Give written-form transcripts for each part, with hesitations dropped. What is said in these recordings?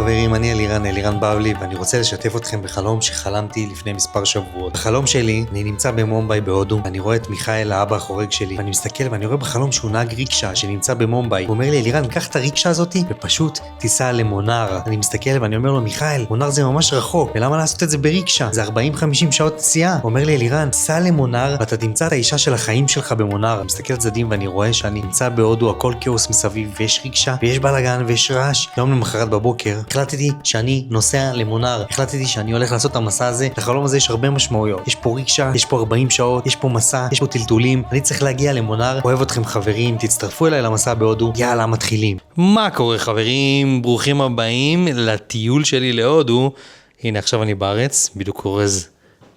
חברים, אני אלירן בבלי, ואני רוצה לשתף אתכם בחלום שחלמתי לפני מספר שבועות. בחלום שלי, אני נמצא במומביי בהודו, אני רואה את מיכאל, האבא החורג שלי, ואני מסתכל ואני רואה בחלום שהוא נהג ריקשה שנמצא במומביי. הוא אומר לי, אלירן, קח את הריקשה הזאתי ופשוט תיסע למונר. אני מסתכל ואני אומר לו, מיכאל, מונר זה ממש רחוק, ולמה לעשות את זה בריקשה? זה 40-50 שעות נסיעה. הוא אומר לי, אלירן, סע למונר ואתה תמצא את האישה של החיים שלך במונר. אני מסתכל לצדדים ואני רואה שאני נמצא בהודו, הכל כאוס מסביב, ויש ריקשה, ויש בלגן, ויש רעש. יום למחרת בבוקר החלטתי שאני נוסע למונר, החלטתי שאני הולך לעשות את המסע הזה. לחלום הזה יש הרבה משמעויות, יש פה ריקשה, יש פה 40 שעות, יש פה מסע, יש פה טלטולים, אני צריך להגיע למונר. אוהב אתכם חברים, תצטרפו אליי למסע בהודו, יאללה מתחילים. מה קורה חברים? ברוכים הבאים לטיול שלי להודו. הנה עכשיו אני בארץ, בדיוק קורז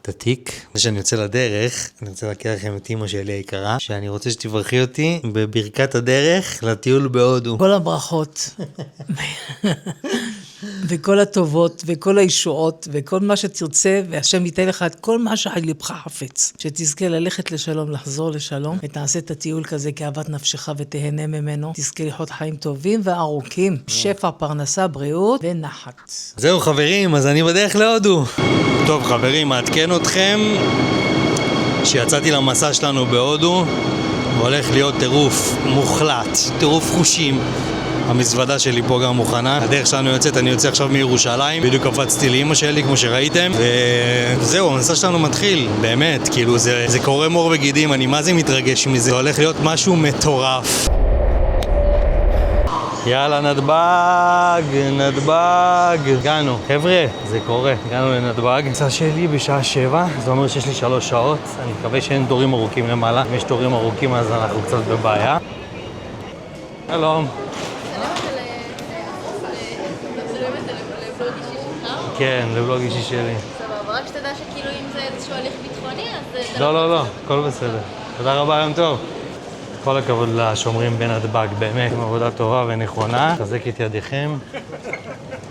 את התיק. לפני שאני יוצא לדרך, אני רוצה להכיר לכם את אמא שלי היקרה, שאני רוצה שתברכי אותי בברכת הדרך לטיול בהודו. כל הברכות וכל הטובות וכל הישועות וכל מה שתרצה, והשם ייתן לך את כל מה שלבך חפץ, שתזכה ללכת לשלום, לחזור לשלום, ותעשה את הטיול כזה כאהבת נפשך ותהנה ממנו. תזכה לחיות חיים טובים וארוכים, שפע, פרנסה, בריאות ונחת. זהו חברים, אז אני בדרך להודו. טוב חברים, מעדכן אתכם שיצאתי למסע שלנו בהודו, והולך להיות טירוף מוחלט, טירוף חושים. המזוודה שלי פה גם מוכנה. הדרך שלנו יוצאת, אני יוצא עכשיו מירושלים. בדיוק קפצתי לאמא שלי, כמו שראיתם. וזהו, המסע שלנו מתחיל. באמת, כאילו זה קורה מור וגידים. אני מה זה מתרגש מזה. זה הולך להיות משהו מטורף. יאללה, נתב"ג. הגענו. חבר'ה, זה קורה. הגענו לנתב"ג. המסע שלי בשעה 7. זה אומר שיש לי 3 שעות. אני מקווה שאין תורים ארוכים למעלה. אם יש תורים ארוכים, אז אנחנו קצת בבעיה. שלום. כן, לבלוג אישי שלי. סבבה, רק שתדע שכאילו אם זה איזשהו הליך ביטחוני, אז... לא, הכל בסדר. תודה רבה, יום טוב. כל הכבוד לשומרים בנתב"ג, באמת, עם עבודה טובה ונכונה. חזק את ידיכם.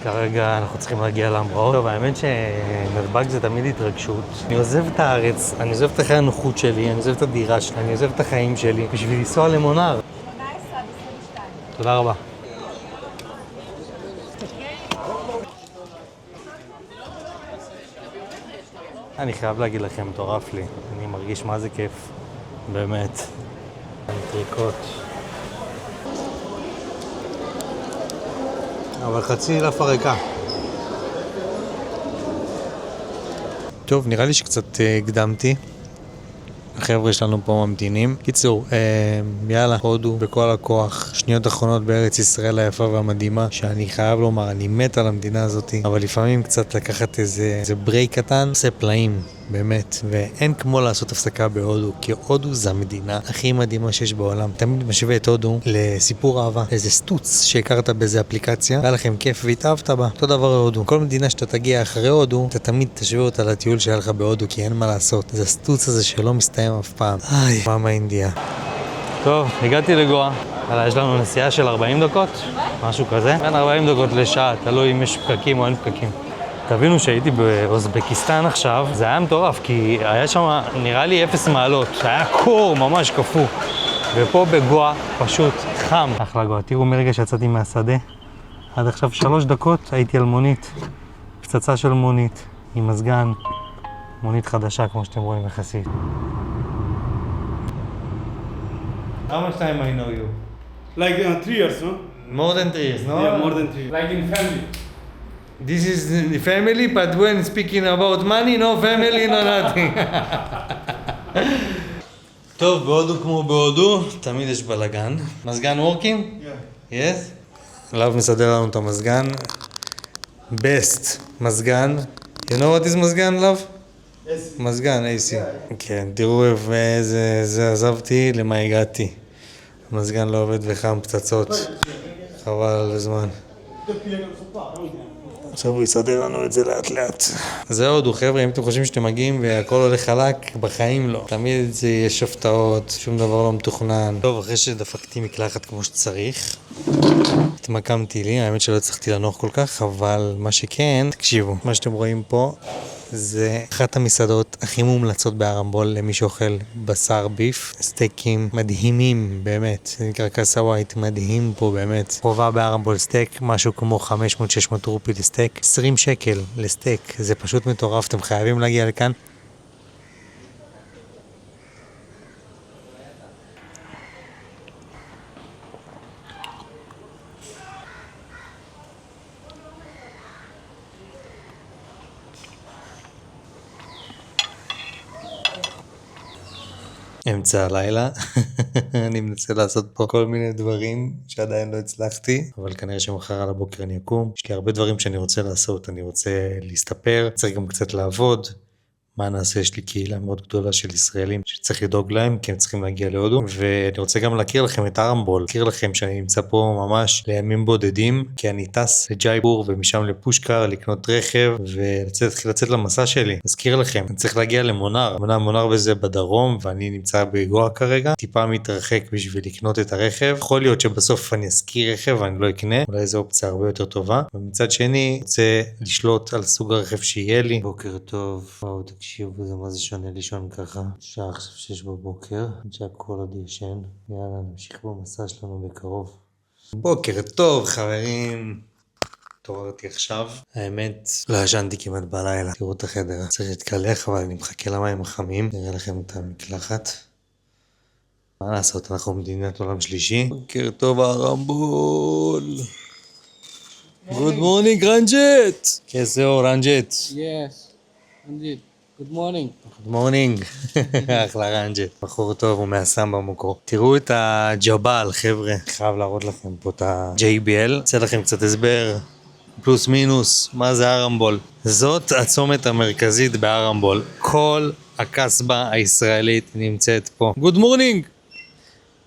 כרגע אנחנו צריכים להגיע להמראות. טוב, האמת שנתב"ג זה תמיד התרגשות. אני עוזב את הארץ, אני עוזב את החיי הנוחות שלי, אני עוזב את הדירה שלי, אני עוזב את החיים שלי, בשביל לנסוע למונר. 18-22. תודה רבה. אני חייב להגיד לכם, מטורף לי. אני מרגיש מה זה כיף. באמת. טריקות. אבל חצי לפרקה. טוב, נראה לי שקצת הקדמתי. החבר'ה שלנו פה ממתינים. קיצור, יאללה, הודו בכל הכוח. שניות אחרונות בארץ ישראל היפה והמדהימה, שאני חייב לומר, אני מת על המדינה הזאת, אבל לפעמים קצת לקחת איזה ברייק קטן, עושה פלאים, באמת. ואין כמו לעשות הפסקה בהודו, כי הודו זה המדינה הכי מדהימה שיש בעולם. תמיד משווה את הודו לסיפור אהבה, איזה סטוץ שהכרת באיזה אפליקציה, היה לכם כיף והתאהבת בה. אותו דבר בהודו. כל מדינה שאתה תגיע אחרי הודו, אתה תמיד תשווה אותה לטיול שהיה לך בהודו, כי אין מה לעשות. זה הסטוץ הזה שלא מסתיים אף פעם. מאמה אינדיה. טוב, הגעתי לגואה. יש לנו נסיעה של 40 דקות, משהו כזה. בין 40 דקות לשעה, תלוי אם יש פקקים או אין פקקים. תבינו שהייתי באוזבקיסטן עכשיו, זה היה מטורף, כי היה שם נראה לי 0 מעלות, היה קור ממש קפוא. ופה בגואה פשוט חם. אחלה גואה, תראו מרגע שיצאתי מהשדה, עד עכשיו 3 דקות הייתי על מונית. פצצה של מונית, עם מזגן, מונית חדשה כמו שאתם רואים יחסית. How much time I know you? Like 3 years, no? More than 3 years, no? Yeah, more than 3. Like in family. This is the family, but when speaking about money, no family, no nothing. טוב, בהודו כמו בהודו, תמיד יש בלגן. מזגן working? Yeah. Yes? לאב מסדר לנו את המזגן. Best מזגן. You know what is מזגן, לאב? Yes. מזגן, AC. כן, תראו איזה עזבתי, למה הגעתי. המזגן לא עובד וחם פצצות. חבל על הזמן. עכשיו הוא יסדר לנו את זה לאט לאט. זה הודו חבר'ה, אם אתם חושבים שאתם מגיעים והכל הולך חלק, בחיים לא. תמיד יש הפתעות, שום דבר לא מתוכנן. טוב, אחרי שדפקתי מקלחת כמו שצריך, התמקמתי לי, האמת שלא הצלחתי לנוח כל כך, אבל מה שכן, תקשיבו, מה שאתם רואים פה, זה אחת המסעדות הכי מומלצות בארמבול למי שאוכל בשר ביף. סטייקים מדהימים, באמת. זה נקרא קסאווייט, מדהים פה באמת. חובה בארמבול סטייק, משהו כמו 500-600 רופי לסטייק. 20 שקל לסטייק, זה פשוט מטורף, אתם חייבים להגיע לכאן. אמצע הלילה, אני מנסה לעשות פה כל מיני דברים שעדיין לא הצלחתי, אבל כנראה שמחר על הבוקר אני אקום. יש לי הרבה דברים שאני רוצה לעשות, אני רוצה להסתפר, צריך גם קצת לעבוד. מה נעשה? יש לי קהילה מאוד גדולה של ישראלים שצריך לדאוג להם, כי הם צריכים להגיע להודו, ואני רוצה גם להכיר לכם את ארמבול, להכיר לכם שאני נמצא פה ממש לימים בודדים, כי אני טס לג'ייפור ומשם לפושקר לקנות רכב ולצאת למסע שלי. אזכיר לכם, אני צריך להגיע למונר, מונר וזה בדרום, ואני נמצא בגואה כרגע, טיפה מתרחק בשביל לקנות את הרכב. יכול להיות שבסוף אני אזכיר רכב ואני לא אקנה, אולי זו אופציה הרבה יותר טובה. ומצד שני, אני רוצה לשלוט על סוג הרכב שיהיה לי. בוקר טוב. וואו, תקשיבו, זה מה זה שונה לישון ככה. שעה עכשיו 6 בבוקר, שהכל עוד ישן. יאללה, נמשיך במסע שלנו בקרוב. בוקר טוב, חברים. התעוררתי עכשיו. האמת, לא ישנתי כמעט בלילה. תראו את החדר. צריך להתקלח, אבל אני מחכה למים החמים. נראה לכם את המקלחת. מה לעשות, אנחנו מדינת עולם שלישי. בוקר טוב, ארמבול. Good morning, רנג'ט. कैसे हो, רנג'ט? Yes, indeed. Good morning. Good morning. אחלה רנג'ט. בחור טוב, הוא מהסם במקור. תראו את הג'בל, חבר'ה. חייב להראות לכם פה את ה-JBL. אצא לכם קצת הסבר, פלוס מינוס, מה זה ארמבול. זאת הצומת המרכזית בארמבול. כל הקסבה הישראלית נמצאת פה. Good morning.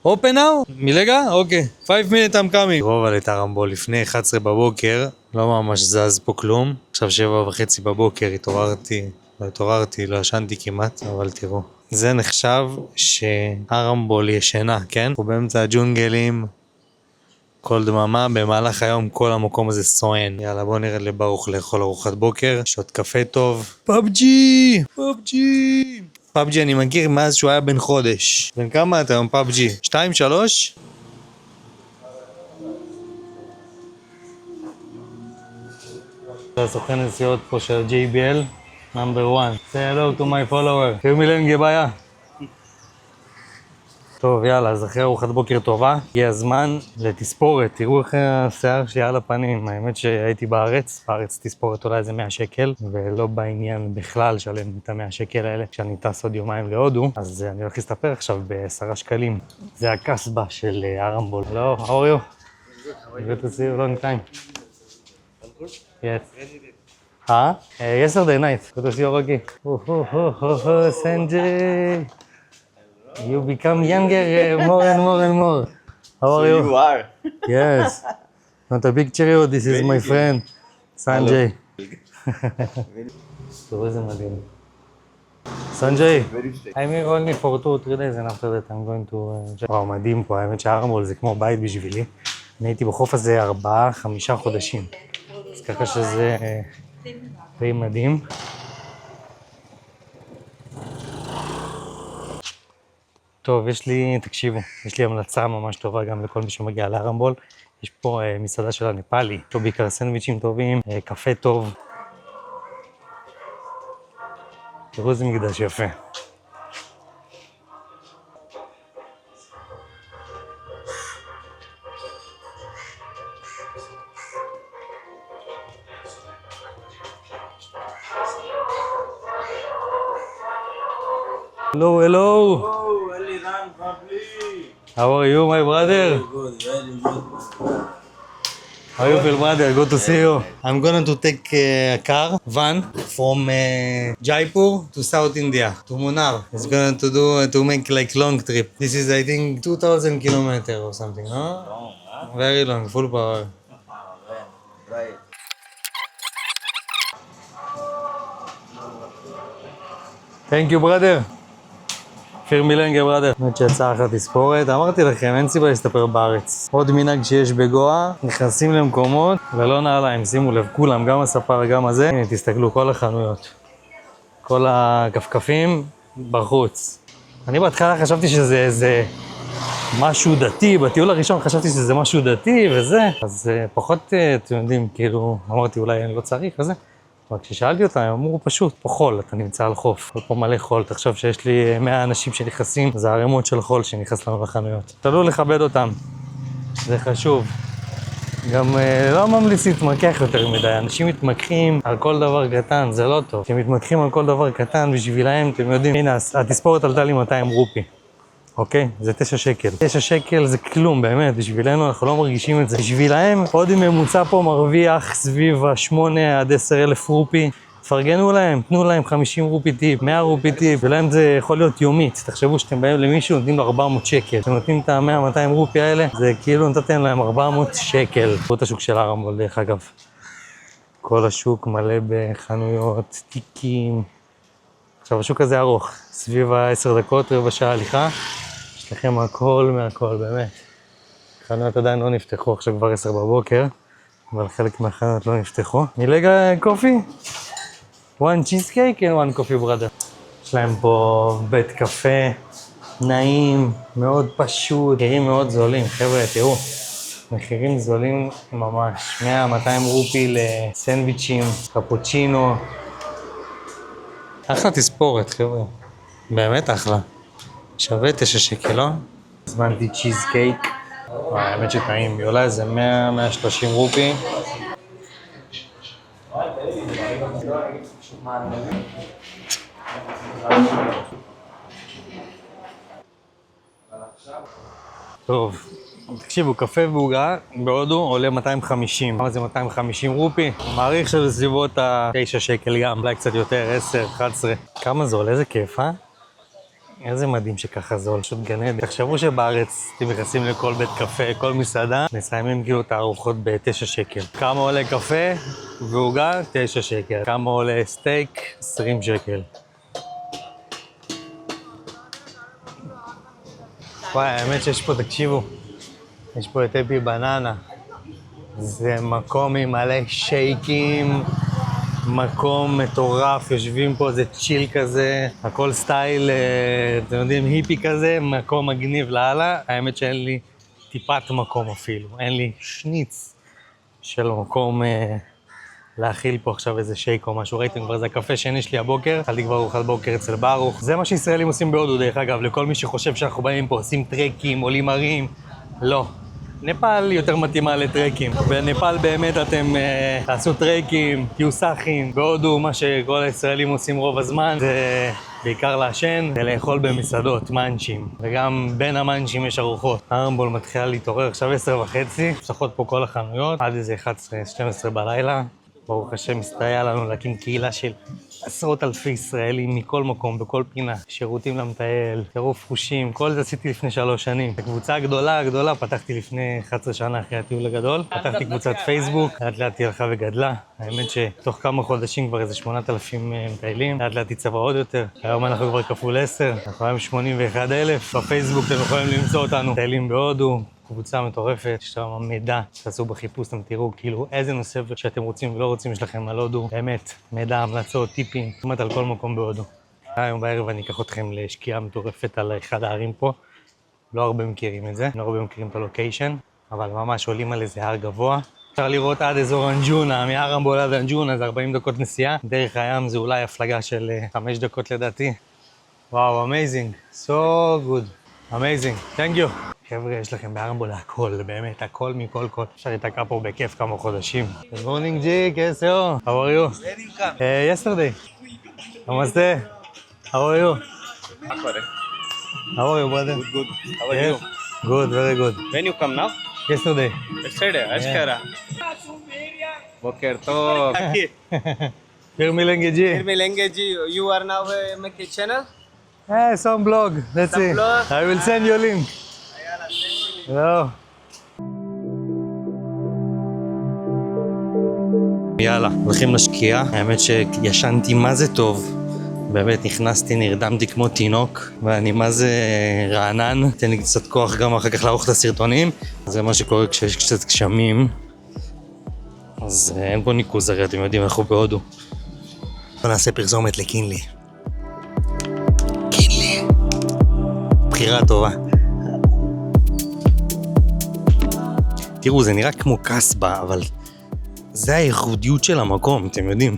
Open now? מלגה? אוקיי. 5 minutes I'm coming. תראו אבל את ארמבול לפני 11 בבוקר. לא ממש זז פה כלום. עכשיו 7:30 בבוקר התעוררתי, לא ישנתי כמעט, אבל תראו. זה נחשב שארמבול ישנה, כן? אנחנו באמצע הג'ונגלים, כל דממה, במהלך היום כל המקום הזה סואן. יאללה, בוא נרד לברוך לאכול ארוחת בוקר, שעות קפה טוב. פאבג'י! פאבג'י אני מכיר מאז שהוא היה בן חודש. בן כמה אתה היום פאבג'י? 2-3? זה הסוכן נסיעות פה של JBL. Number 1. Say hello to my follower. מיליון גבאיה. טוב, יאללה, אז אחרי ארוחת בוקר טובה, הגיע הזמן לתספורת. תראו איך השיער שלי על הפנים. האמת שהייתי בארץ תספורת אולי איזה 100 שקל, ולא בעניין בכלל שלם את ה-100 שקל האלה, כשאני טס עוד יומיים להודו, אז אני הולך להסתפר עכשיו ב10 שקלים. זה הקסבה של ארמבול. לא, how are you? Good to see you long time. Yes. Huh? Yesterday night. Good to see you, Rocky. Sanjay. You become younger more and more. How are you? You are. Yes. Not a picture you. This is my friend, Sanjay. תראו איזה מדהים. Sanjay, I'm here only for 2-3 days and after that I'm going to... וואו, מדהים פה. האמת שהארמבול זה כמו בית בשבילי. אני הייתי בחוף הזה 4-5 חודשים. אז ככה שזה די מדהים. טוב, תקשיבו, יש לי המלצה ממש טובה גם לכל מי שמגיע לארמבול. יש פה מסעדה של הנפאלי, יש פה בעיקר סנדוויצ'ים טובים, קפה טוב. תראו איזה מקדש יפה. Hello. Oh, Eliran Babli. How are you, my brother? Good, very good. How you feel, brother? Good to see you. I'm going to take a van from Jaipur to South India, to Munnar. It's going to make like long trip. This is, I think, 2,000 kilometers or something, no? Long, huh? Very long, full power. Right. Thank you, brother. כפיר מילנגה, brother. באמת שיצאה אחת תספורת. אמרתי לכם, אין סיבה להסתפר בארץ. עוד מנהג שיש בגואה, נכנסים למקומות ולא נעליים. שימו לב, כולם, גם הספר, גם הזה. הנה, תסתכלו, כל החנויות. כל הכפכפים בחוץ. אני בהתחלה חשבתי שזה איזה משהו דתי, בטיול הראשון חשבתי שזה משהו דתי וזה, אז פחות, אתם יודעים, כאילו, אמרתי אולי אני לא צריך וזה. אבל כששאלתי אותם, הם אמרו פשוט, פה חול, אתה נמצא על חוף, פה מלא חול, תחשוב שיש לי 100 אנשים שנכנסים, זה הרמות של חול שנכנס לנו לחנויות. תלו לכבד אותם, זה חשוב. גם לא ממליץ להתמקח יותר מדי, אנשים מתמקחים על כל דבר קטן, זה לא טוב. כשהם מתמקחים על כל דבר קטן, בשבילהם, אתם יודעים, הנה, התספורת עלתה לי 200 רופי. אוקיי? זה 9 שקל. 9 שקל זה כלום, באמת, בשבילנו אנחנו לא מרגישים את זה. בשבילהם, עוד עם ממוצע פה מרוויח סביב ה-8 עד 10 אלף רופי. תפרגנו להם, תנו להם 50 רופי טיפ, 100 רופי טיפ, ולהם זה יכול להיות יומית. תחשבו שאתם באים למישהו, נותנים לו 400 שקל. אתם נותנים את ה-100-200 רופי האלה, זה כאילו נתתם להם 400 שקל. תראו את השוק של הרמבול, דרך אגב. כל השוק מלא בחנויות, תיקים. עכשיו, השוק הזה ארוך, סביב ה-10 דקות, רבע שעה הליכה. יש לכם הכל מהכל, באמת. חנויות עדיין לא נפתחו, עכשיו כבר 10 בבוקר, אבל חלק מהחנויות לא נפתחו. מילגה קופי? one cheesecake and one coffee brother. יש להם פה בית קפה, נעים, מאוד פשוט, מחירים מאוד זולים. חבר'ה, תראו, מחירים זולים ממש. 100-200 רופי לסנדוויצ'ים, קפוצ'ינו. אחלה תספורת, חבר'ה. באמת אחלה. שווה 9 שקל, לא? הזמנתי צ'יז קייק. האמת שטעים, היא עולה איזה 100-130 רופי. טוב, תקשיבו, קפה ועוגה בהודו עולה 250. כמה זה 250 רופי? מעריך שזה סביבות ה-9 שקל גם, אולי קצת יותר, 10, 11. כמה זה עולה? איזה כיף, אה? איזה מדהים שככה זול, פשוט גן עדן. תחשבו שבארץ אתם נכנסים לכל בית קפה, כל מסעדה, מסיימים כאילו את הארוחות ב-9 שקל. כמה עולה קפה ועוגה? 9 שקל. כמה עולה סטייק? 20 שקל. וואי, האמת שיש פה, תקשיבו, יש פה את אפי בננה. זה מקום עם מלא שייקים, מקום מטורף, יושבים פה, זה צ'יל כזה, הכל סטייל, אתם יודעים, היפי כזה, מקום מגניב לאללה. האמת שאין לי טיפת מקום אפילו, אין לי שניץ של מקום להכיל פה עכשיו איזה שייק או משהו. ראיתם כבר, זה הקפה שני שלי הבוקר, אכלתי כבר ארוחת בוקר אצל ברוך. זה מה שישראלים עושים בהודו, דרך אגב, לכל מי שחושב שאנחנו באים פה, עושים טרקים, עולים הרים, לא. נפאל יותר מתאימה לטרקים. בנפאל באמת אתם תעשו טרקים, תהיו סאחים. בהודו, מה שכל הישראלים עושים רוב הזמן, זה בעיקר לעשן ולאכול במסעדות, מאנצ'ים. וגם בין המאנצ'ים יש ארוחות. הרמבול מתחילה להתעורר עכשיו 10:30, נפתחות פה כל החנויות, עד איזה 11-12 בלילה. ברוך השם, מסתייע לנו להקים קהילה של עשרות אלפי ישראלים מכל מקום, בכל פינה, שירותים למטייל, טירוף חושים, כל זה עשיתי לפני 3 שנים. הקבוצה גדולה, פתחתי לפני 11 שנה אחרי הטיול הגדול, פתחתי קבוצת פייסבוק, לאט לאט היא הלכה וגדלה. האמת שתוך כמה חודשים כבר איזה 8,000 מטיילים, לאט לאט היא צבעה עוד יותר. היום אנחנו כבר כפול 10, אנחנו היום 81,000. בפייסבוק אתם יכולים למצוא אותנו, מטיילים בהודו. קבוצה מטורפת, יש שם מידע, תעשו בחיפוש, אתם תראו כאילו איזה נושא שאתם רוצים ולא רוצים יש לכם על הודו. באמת, מידע, המלצות, טיפים, כמעט על כל מקום בהודו. היום בערב אני אקח אתכם לשקיעה מטורפת על אחד הערים פה. לא הרבה מכירים את זה, לא הרבה מכירים את הלוקיישן, אבל ממש עולים על איזה הר גבוה. אפשר לראות עד אזור אנג'ונה, מהרמבול עד אנג'ונה, זה 40 דקות נסיעה. דרך הים זה אולי הפלגה של 5 דקות לדעתי. וואו, amazing, so good, amazing, thank you. חבר'ה, יש לכם בהרמבול הכל, באמת, הכל מכל כל. אפשר להתעקע פה בכיף כמה חודשים. Good morning, G, कैसे हो? How are you? Where you come? Yesterday. Namaste. How are you? How are you, brother? Good. How are you? Good, very good. When you come now? Yesterday. Yesterday. Ashkara. Boker tov. फिर मिलेंगे जी. फिर मिलेंगे जी. You are now making channel? Some blog. Let's see. blog? I will send you a link. לא. יאללה, הולכים לשקיעה. האמת שישנתי מה זה טוב. באמת נכנסתי, נרדמתי כמו תינוק, ואני מה זה רענן. תן לי קצת כוח גם אחר כך לערוך את הסרטונים. זה מה שקורה כשיש קצת גשמים. אז אין פה ניקוז, הרי אתם יודעים, אנחנו בהודו. בוא נעשה פרסומת לקינלי. בחירה טובה. תראו, זה נראה כמו קסבה, אבל זה הייחודיות של המקום, אתם יודעים.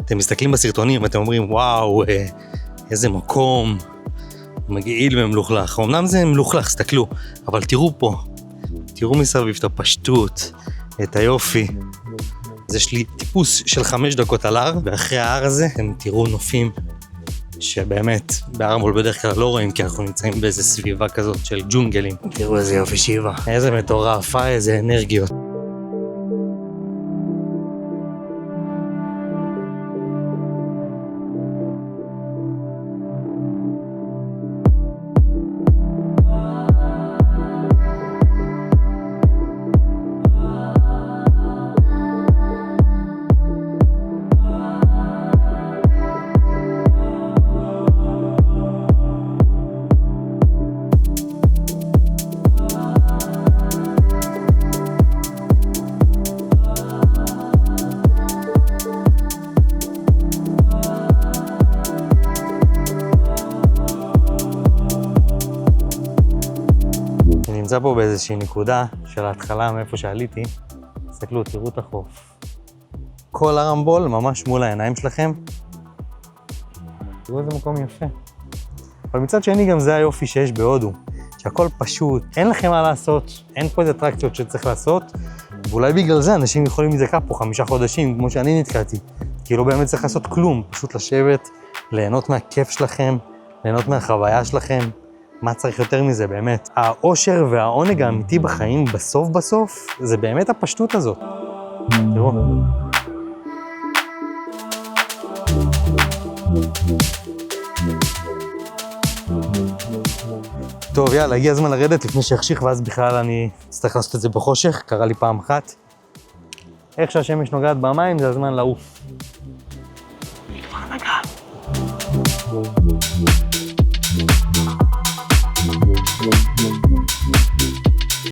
אתם מסתכלים בסרטונים, אתם אומרים, וואו, איזה מקום מגעיל ומלוכלך. אמנם זה מלוכלך, סתכלו, אבל תראו פה, תראו מסביב את הפשטות, את היופי. אז יש לי טיפוס של 5 דקות על הר, ואחרי ההר הזה אתם תראו נופים שבאמת בהר מול בדרך כלל לא רואים, כי אנחנו נמצאים באיזה סביבה כזאת של ג'ונגלים. תראו איזה יופי שיבה, איזה מטורף, איזה אנרגיות. נמצא פה באיזושהי נקודה של ההתחלה מאיפה שעליתי. תסתכלו, תראו את החוף. כל הרמבול ממש מול העיניים שלכם. תראו איזה מקום יפה. אבל מצד שני גם זה היופי שיש בהודו, שהכל פשוט, אין לכם מה לעשות, אין פה איזה אטרקציות שצריך לעשות, ואולי בגלל זה אנשים יכולים להיתקע פה 5 חודשים, כמו שאני נתקעתי. כי לא באמת צריך לעשות כלום, פשוט לשבת, ליהנות מהכיף שלכם, ליהנות מהחוויה שלכם. מה צריך יותר מזה, באמת? האושר והעונג האמיתי בחיים, בסוף, זה באמת הפשטות הזאת. תראו. טוב, יאללה, הגיע הזמן לרדת לפני שיחשיך, ואז בכלל אני אצטרך לעשות את זה בחושך, קרה לי פעם אחת. איך שהשמש נוגעת במים, זה הזמן לעוף.